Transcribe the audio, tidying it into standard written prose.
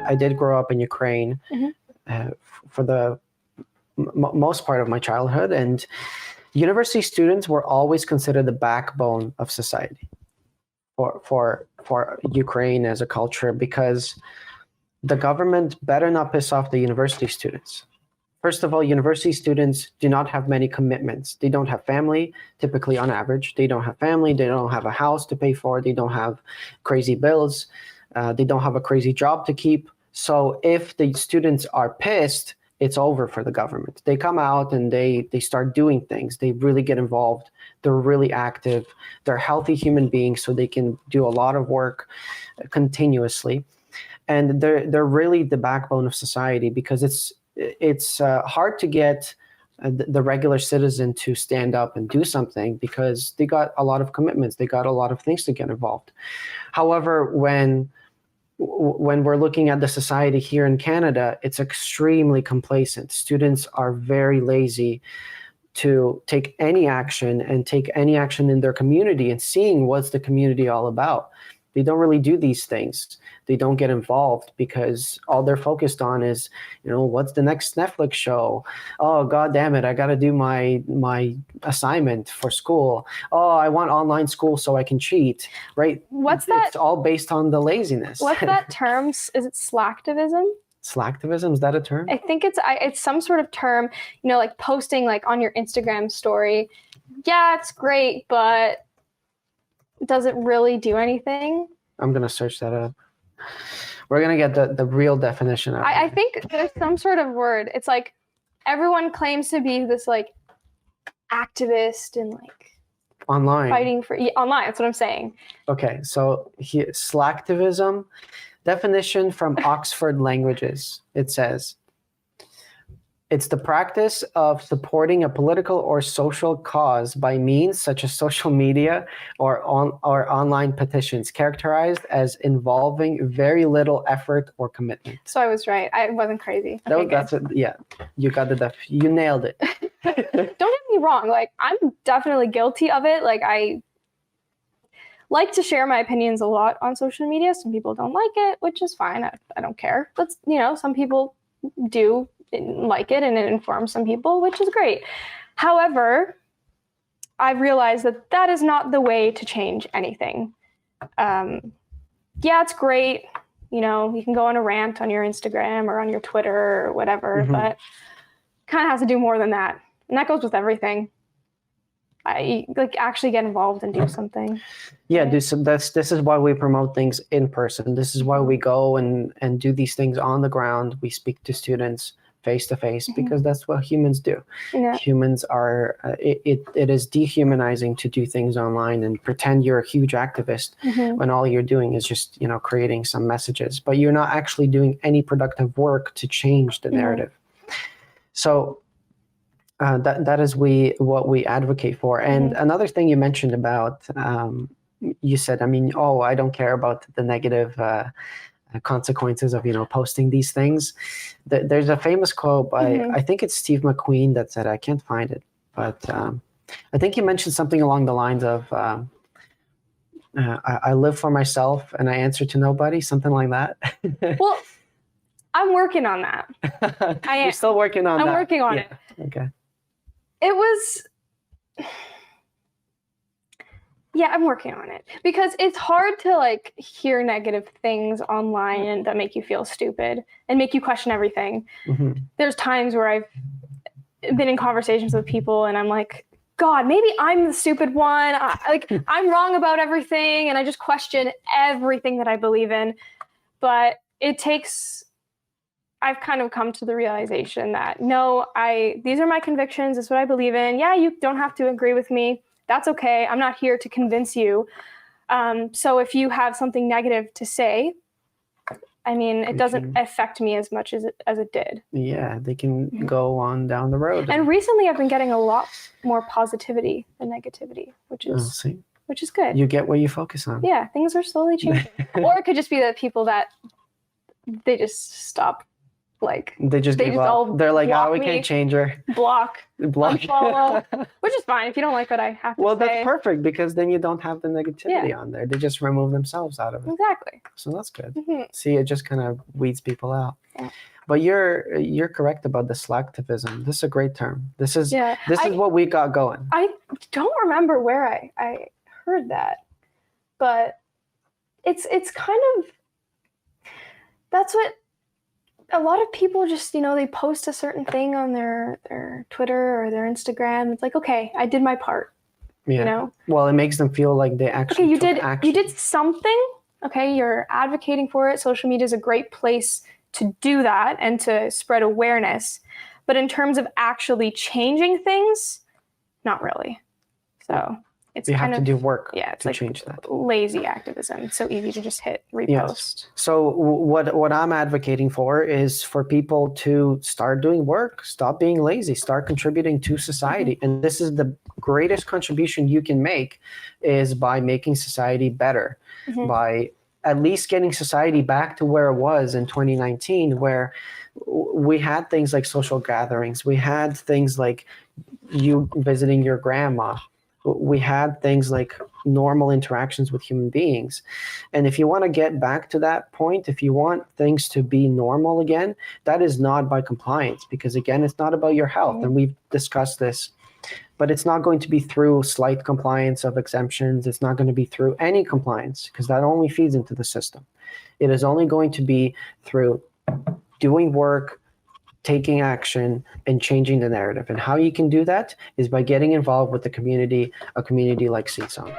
I did grow up in Ukraine for the most part of my childhood, and university students were always considered the backbone of society for Ukraine as a culture, because the government better not piss off the university students. First of all, university students do not have many commitments. They don't have family, typically on average. They don't have family. They don't have a house to pay for. They don't have crazy bills. They don't have a crazy job to keep. So if the students are pissed, it's over for the government. They come out and they start doing things. They really get involved. They're really active. They're healthy human beings, so they can do a lot of work continuously. And they're really the backbone of society, because it's hard to get the regular citizen to stand up and do something, because they got a lot of commitments. They got a lot of things to get involved. However, when we're looking at the society here in Canada, it's extremely complacent. Students are very lazy to take any action in their community and seeing what's the community all about. They don't really do these things. They don't get involved, because all they're focused on is, what's the next Netflix show? Oh, God damn it, I got to do my assignment for school. Oh, I want online school so I can cheat, right? What's that? It's all based on the laziness. What's that term? Is it slacktivism? Slacktivism, is that a term? I think it's some sort of term, like posting like on your Instagram story. Yeah, it's great, but does it really do anything? I'm going to search that up. We're going to get the real definition of it. I think there's some sort of word. It's like everyone claims to be this like activist and like online fighting for online. That's what I'm saying. Okay, so here, slacktivism, definition from Oxford Languages. It says, it's the practice of supporting a political or social cause by means such as social media or online petitions, characterized as involving very little effort or commitment. So I was right. I wasn't crazy. Okay, that's it. Yeah, you got you nailed it. Don't get me wrong. Like, I'm definitely guilty of it. Like, I like to share my opinions a lot on social media. Some people don't like it, which is fine. I don't care. But some people do like it, and it informs some people, which is great. However, I've realized that is not the way to change anything. Yeah, it's great. You can go on a rant on your Instagram or on your Twitter or whatever, but kind of has to do more than that. And that goes with everything. I actually get involved and do something. Yeah, this is why we promote things in person. This is why we go and do these things on the ground. We speak to students face to face, because that's what humans do. Yeah. Humans are, it is dehumanizing to do things online and pretend you're a huge activist when all you're doing is just, creating some messages, but you're not actually doing any productive work to change the narrative. So that is what we advocate for. And another thing you mentioned about, you said, I don't care about the negative consequences of posting these things. There's a famous quote by I think it's Steve McQueen that said, I can't find it, but I think he mentioned something along the lines of I live for myself and I answer to nobody, something like that. Well, I'm working on that. You're still working on that? I'm working on it. Okay. It was... Yeah, I'm working on it, because it's hard to hear negative things online and that make you feel stupid and make you question everything. There's times where I've been in conversations with people and I'm like, God, maybe I'm the stupid one. I'm wrong about everything, and I just question everything that I believe in. But I've kind of come to the realization that no, these are my convictions. This is what I believe in. Yeah, you don't have to agree with me. That's okay. I'm not here to convince you. So if you have something negative to say, it doesn't affect me as much as it did. Yeah, they can go on down the road. And recently I've been getting a lot more positivity than negativity, which is good. You get what you focus on. Yeah, things are slowly changing. Or it could just be that people that they just stop Like They just gave all up. They're like, block we me, can't change her. block, unfollow, which is fine if you don't like what I have to Well, say. that's perfect because then you don't have the negativity on there. They just remove themselves out of it. Exactly. So that's good. Mm-hmm. See, it just kind of weeds people out. Yeah. But you're correct about the slacktivism. This is a great term. This is what we got going. I don't remember where I heard that, but it's kind of, that's what a lot of people just, they post a certain thing on their Twitter or their Instagram. It's like, okay, I did my part. Yeah. Well, it makes them feel like they actually took action. You did something. Okay, you're advocating for it. Social media is a great place to do that and to spread awareness. But in terms of actually changing things, not really. So you have to do work to change that. Lazy activism. It's so easy to just hit repost. Yes. So what I'm advocating for is for people to start doing work, stop being lazy, start contributing to society. Mm-hmm. And this is the greatest contribution you can make is by making society better, mm-hmm. by at least getting society back to where it was in 2019, where we had things like social gatherings. We had things like you visiting your grandma. We had things like normal interactions with human beings. And if you want to get back to that point, if you want things to be normal again, that is not by compliance, because again, it's not about your health. Mm-hmm. And we've discussed this, but it's not going to be through slight compliance of exemptions. It's not going to be through any compliance, because that only feeds into the system. It is only going to be through doing work, taking action, and changing the narrative. And how you can do that is by getting involved with the community, a community like Seed Sound.